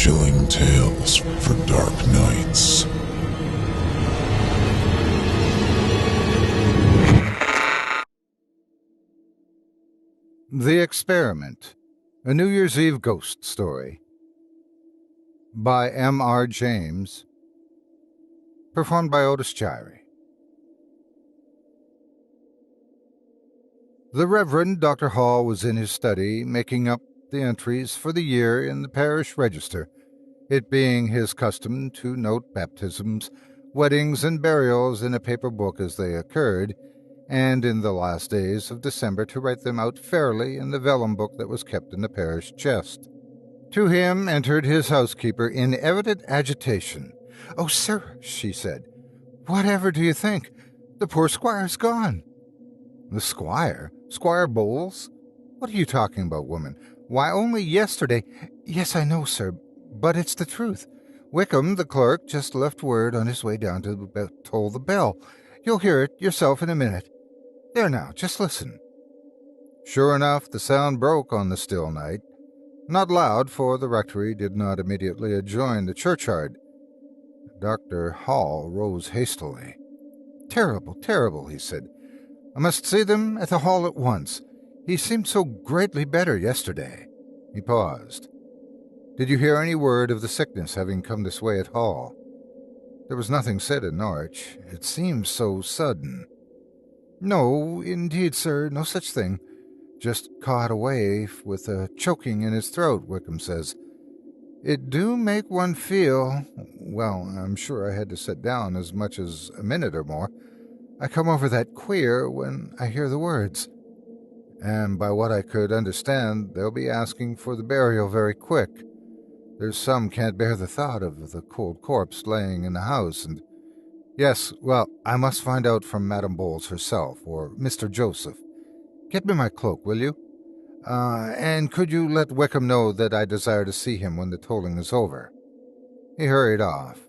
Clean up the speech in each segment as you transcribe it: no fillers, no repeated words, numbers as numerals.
chilling tales for dark nights. The Experiment, a New Year's Eve ghost story by M.R. James, performed by Otis Jiry. The Reverend Dr. Hall was in his study making up the entries for the year in the parish register, it being his custom to note baptisms, weddings, and burials in a paper book as they occurred, and in the last days of December to write them out fairly in the vellum book that was kept in the parish chest. To him entered his housekeeper in evident agitation. "Oh, sir," she said, "whatever do you think? The poor squire's gone." "The squire? Squire Bowles? What are you talking about, woman? Why, only yesterday—" "Yes, I know, sir, but it's the truth. Wickham, the clerk, just left word on his way down to toll the bell. You'll hear it yourself in a minute. There now, just listen." Sure enough, the sound broke on the still night. Not loud, for the rectory did not immediately adjoin the churchyard. Dr. Hall rose hastily. "Terrible, terrible," he said. "I must see them at the hall at once. He seemed so greatly better yesterday." He paused. "Did you hear any word of the sickness having come this way at Hall?" "There was nothing said in Norwich. It seems so sudden." "No, indeed, sir, no such thing. Just caught away with a choking in his throat, Wickham says. It do make one feel— well, I'm sure I had to sit down as much as a minute or more. I come over that queer when I hear the words. And by what I could understand, they'll be asking for the burial very quick. There's some can't bear the thought of the cold corpse laying in the house, and— Yes, well, I must find out from Madame Bowles herself, or Mr. Joseph. Get me my cloak, will you? And could you let Wickham know that I desire to see him when the tolling is over?" He hurried off.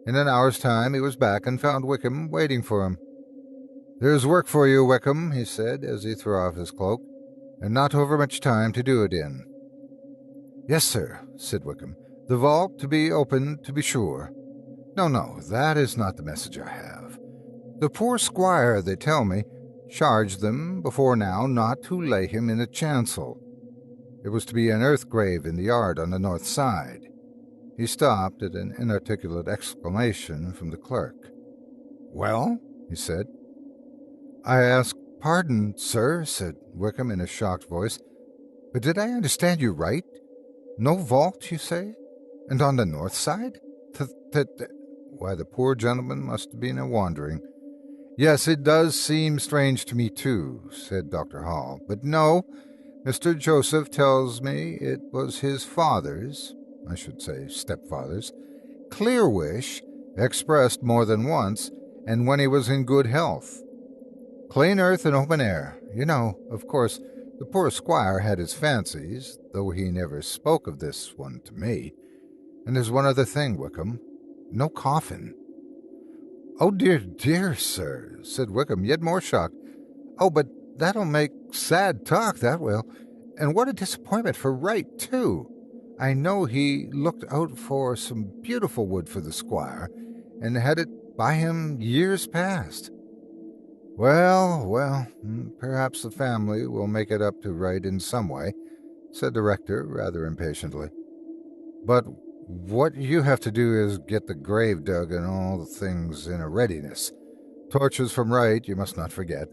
In an hour's time he was back and found Wickham waiting for him. "There's work for you, Wickham," he said as he threw off his cloak, "and not over much time to do it in." "Yes, sir," said Wickham. "The vault to be opened, to be sure. No, that is not the message I have. The poor squire, they tell me, charged them before now not to lay him in the chancel. It was to be an earth grave in the yard on the north side." He stopped at an inarticulate exclamation from the clerk. "Well?" he said. "I ask pardon, sir," said Wickham in a shocked voice, "but did I understand you right? No vault, you say? And on the north side? Why, the poor gentleman must have been a-wandering. Yes, it does seem strange to me, too," said Dr. Hall. "But no, Mr. Joseph tells me it was his father's, I should say stepfather's, clear wish, expressed more than once, and when he was in good health. Clean earth and open air. You know, of course, the poor squire had his fancies, though he never spoke of this one to me. And there's one other thing, Wickham. No coffin." "Oh, dear, sir," said Wickham, yet more shocked. "Oh, but that'll make sad talk, that will. And what a disappointment for Wright, too. I know he looked out for some beautiful wood for the squire, and had it by him years past." Well, perhaps the family will make it up to Wright in some way," said the rector rather impatiently. "But what you have to do is get the grave dug and all the things in a readiness. Torches from Wright, you must not forget,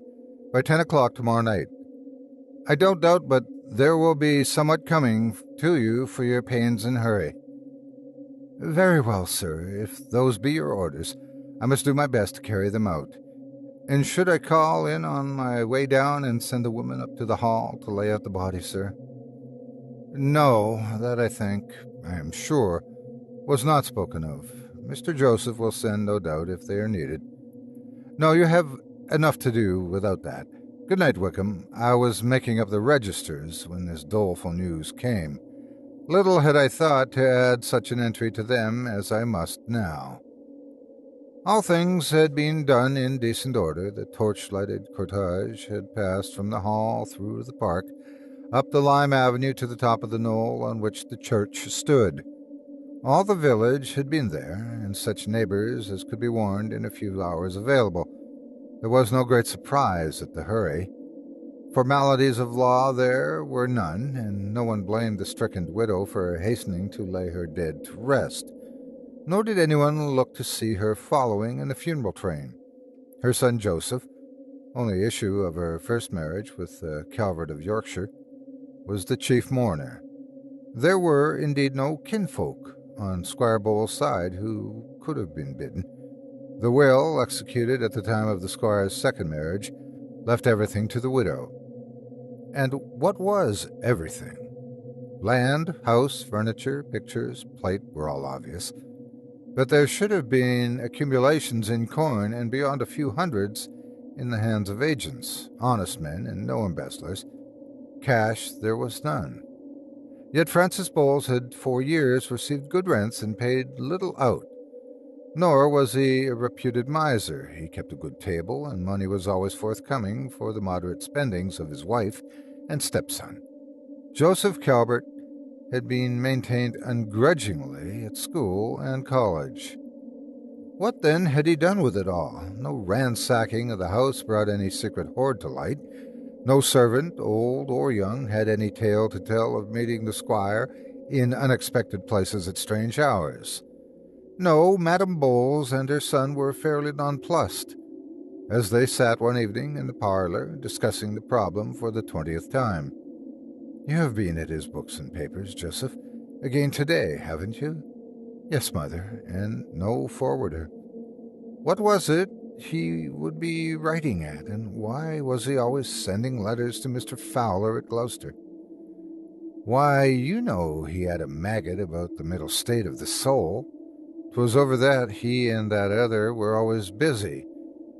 by 10 o'clock tomorrow night. I don't doubt but there will be somewhat coming to you for your pains and hurry." "Very well, sir, if those be your orders. I must do my best to carry them out. And should I call in on my way down and send a woman up to the hall to lay out the body, sir?" "No, that I am sure, was not spoken of. Mr. Joseph will send, no doubt, if they are needed. No, you have enough to do without that. Good night, Wickham. I was making up the registers when this doleful news came. Little had I thought to add such an entry to them as I must now." All things had been done in decent order. The torch-lighted cortege had passed from the hall through the park, up the lime avenue to the top of the knoll on which the church stood. All the village had been there, and such neighbors as could be warned in a few hours available. There was no great surprise at the hurry. Formalities of law there were none, and no one blamed the stricken widow for hastening to lay her dead to rest. Nor did anyone look to see her following in the funeral train. Her son Joseph, only issue of her first marriage with Calvert of Yorkshire, was the chief mourner. There were indeed no kinfolk on Squire Bowles' side who could have been bidden. The will, executed at the time of the squire's second marriage, left everything to the widow. And what was everything? Land, house, furniture, pictures, plate were all obvious. But there should have been accumulations in coin and beyond a few hundreds in the hands of agents, honest men, and no embezzlers. Cash there was none. Yet Francis Bowles had for years received good rents and paid little out. Nor was he a reputed miser. He kept a good table, and money was always forthcoming for the moderate spendings of his wife and stepson. Joseph Calvert had been maintained ungrudgingly at school and college. What then had he done with it all? No ransacking of the house brought any secret hoard to light. No servant, old or young, had any tale to tell of meeting the squire in unexpected places at strange hours. No, Madame Bowles and her son were fairly nonplussed, as they sat one evening in the parlor discussing the problem for the 20th time. "You have been at his books and papers, Joseph, again today, haven't you?" "Yes, mother, and no forwarder." "What was it he would be writing at, and why was he always sending letters to Mr. Fowler at Gloucester?" "Why, you know he had a maggot about the middle state of the soul. 'Twas over that he and that other were always busy.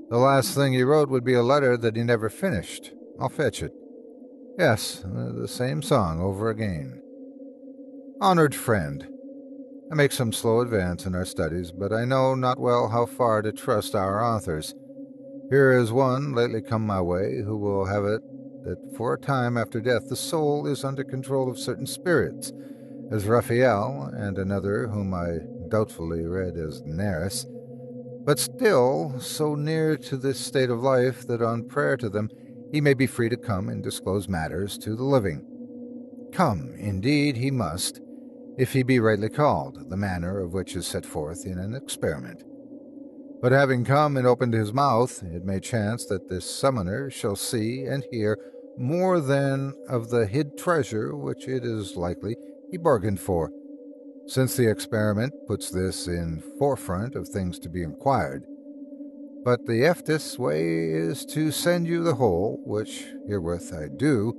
The last thing he wrote would be a letter that he never finished. I'll fetch it. Yes, the same song over again. Honored friend, I make some slow advance in our studies, but I know not well how far to trust our authors. Here is one lately come my way who will have it that for a time after death the soul is under control of certain spirits, as Raphael, and another whom I doubtfully read as Neris, but still so near to this state of life that on prayer to them he may be free to come and disclose matters to the living. Come, indeed, he must, if he be rightly called, the manner of which is set forth in an experiment. But having come and opened his mouth, it may chance that this summoner shall see and hear more than of the hid treasure which it is likely he bargained for, since the experiment puts this in forefront of things to be inquired. But the eftest way is to send you the whole, which herewith I do,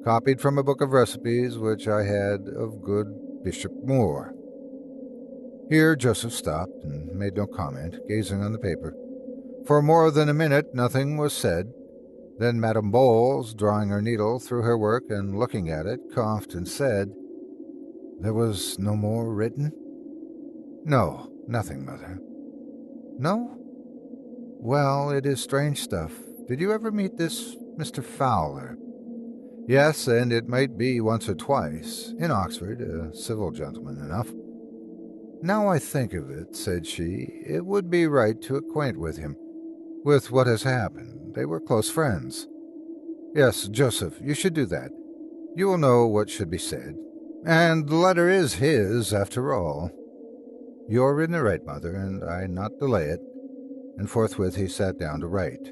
copied from a book of recipes which I had of good Bishop Moore." Here Joseph stopped and made no comment, gazing on the paper. For more than a minute nothing was said. Then Madame Bowles, drawing her needle through her work and looking at it, coughed and said, "There was no more written?" "No, nothing, mother." "No? Well, it is strange stuff. Did you ever meet this Mr. Fowler?" "Yes, and it might be once or twice. In Oxford, a civil gentleman enough." "Now I think of it," said she, "it would be right to acquaint with him. With what has happened, they were close friends." "Yes, Joseph, you should do that. You will know what should be said. And the letter is his, after all." "You're in the right, mother, and I not delay it." And forthwith he sat down to write.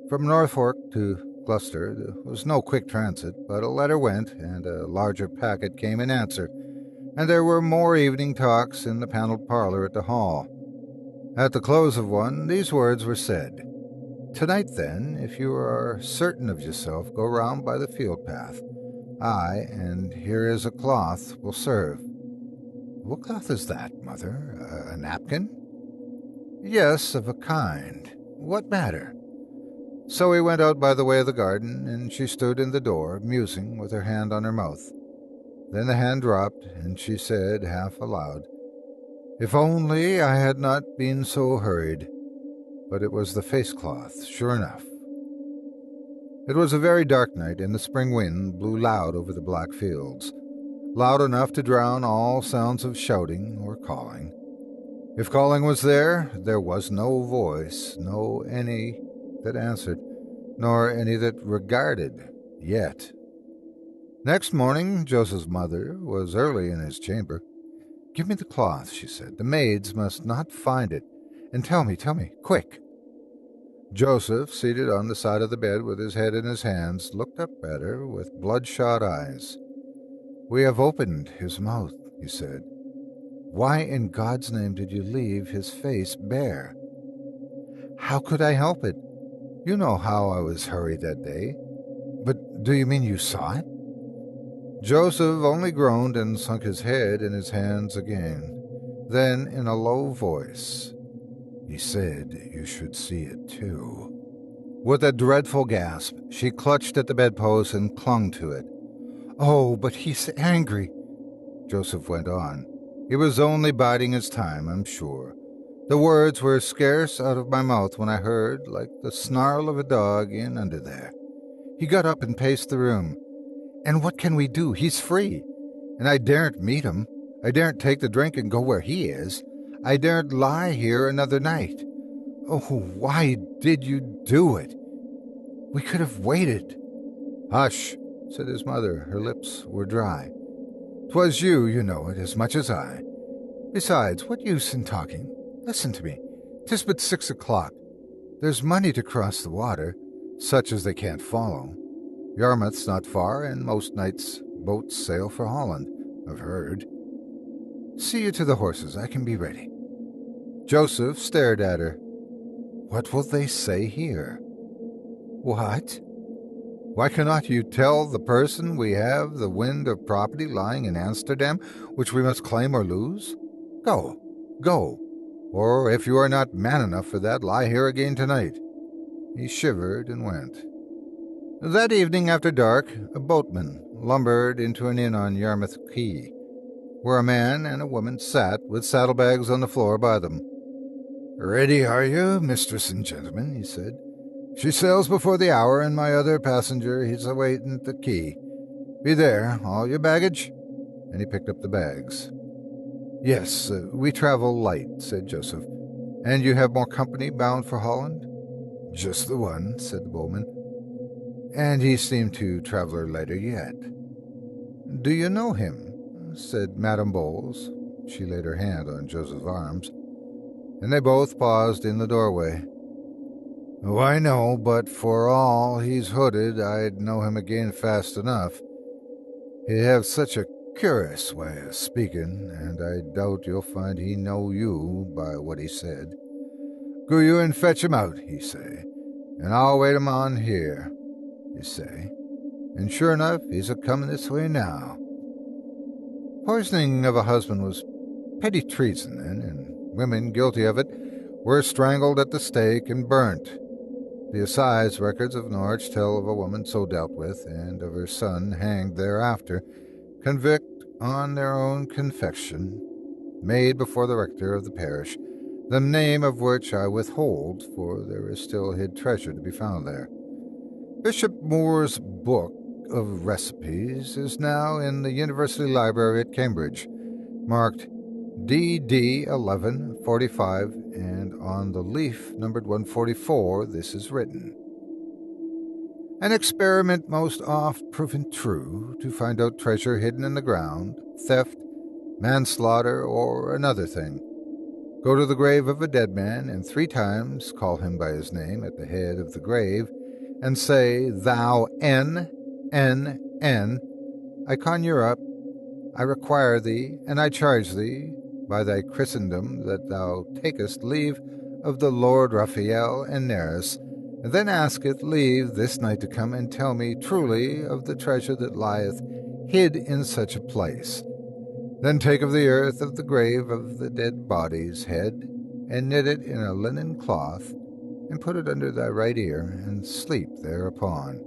From Norfolk to Gloucester there was no quick transit, but a letter went, and a larger packet came in answer, and there were more evening talks in the panelled parlor at the hall. At the close of one, these words were said: "Tonight, then, if you are certain of yourself, go round by the field path. I, and here is a cloth, will serve." "What cloth is that, mother? A napkin?" "Yes, of a kind. What matter?" So he went out by the way of the garden, and she stood in the door, musing, with her hand on her mouth. Then the hand dropped, and she said, half aloud, "If only I had not been so hurried." But it was the face-cloth, sure enough. It was a very dark night, and the spring wind blew loud over the black fields, loud enough to drown all sounds of shouting or calling. If calling was there was no voice, no any that answered, nor any that regarded, yet. Next morning, Joseph's mother was early in his chamber. "Give me the cloth," she said. "The maids must not find it. And tell me, quick." Joseph, seated on the side of the bed with his head in his hands, looked up at her with bloodshot eyes. "We have opened his mouth," he said. "Why in God's name did you leave his face bare?" "How could I help it? You know how I was hurried that day. But do you mean you saw it?" Joseph only groaned and sunk his head in his hands again. Then, in a low voice, "He said you should see it too." With a dreadful gasp, she clutched at the bedpost and clung to it. "Oh, but he's angry," Joseph went on. "He was only biding his time, I'm sure. The words were scarce out of my mouth when I heard, like the snarl of a dog in under there. He got up and paced the room. And what can we do? He's free. And I daren't meet him. I daren't take the drink and go where he is. I daren't lie here another night. Oh, why did you do it? We could have waited." "Hush," said his mother. Her lips were dry. "'Twas you know it as much as I. Besides, what use in talking? Listen to me. 'Tis but 6 o'clock. There's money to cross the water, such as they can't follow. Yarmouth's not far, and most nights boats sail for Holland, I've heard. See you to the horses. I can be ready." Joseph stared at her. "What will they say here?" "What?" "Why cannot you tell the person we have the wind of property lying in Amsterdam, which we must claim or lose? Go. Or if you are not man enough for that, lie here again tonight." He shivered and went. That evening after dark, a boatman lumbered into an inn on Yarmouth Quay, where a man and a woman sat with saddlebags on the floor by them. "Ready are you, mistress and gentlemen," he said. "She sails before the hour, and my other passenger he's awaiting at the quay. Be there, all your baggage?" And he picked up the bags. "Yes, we travel light," said Joseph. "And you have more company bound for Holland?" "Just the one," said the bowman. "And he seemed to traveller lighter yet." "Do you know him?" said Madame Bowles. She laid her hand on Joseph's arms, and they both paused in the doorway. "Why, no, but for all he's hooded, I'd know him again fast enough. He have such a curious way of speaking, and I doubt you'll find he know you by what he said. Go you and fetch him out, he say, and I'll wait him on here, he say. And sure enough, he's a-comin' this way now." Poisoning of a husband was petty treason then, and women guilty of it were strangled at the stake and burnt. The assize records of Norwich tell of a woman so dealt with, and of her son hanged thereafter, convict on their own confession, made before the rector of the parish, the name of which I withhold, for there is still hid treasure to be found there. Bishop Moore's book of recipes is now in the University Library at Cambridge, marked DD 1145, and on the leaf numbered 144 this is written: "An experiment most oft proven true, to find out treasure hidden in the ground, theft, manslaughter, or another thing. Go to the grave of a dead man, and 3 times call him by his name at the head of the grave, and say, Thou N, N, N, I conjure up, I require thee, and I charge thee, by thy Christendom, that thou takest leave of the Lord Raphael and Nereus, and then asketh leave this night to come and tell me truly of the treasure that lieth hid in such a place. Then take of the earth of the grave of the dead body's head, and knit it in a linen cloth, and put it under thy right ear, and sleep thereupon.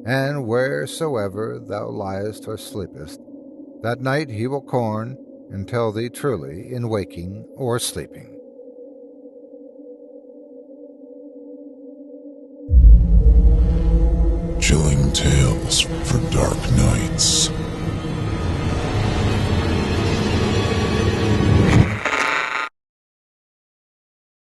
And wheresoever thou liest or sleepest, that night he will corn, and tell thee truly in waking or sleeping." Tales for Dark Nights.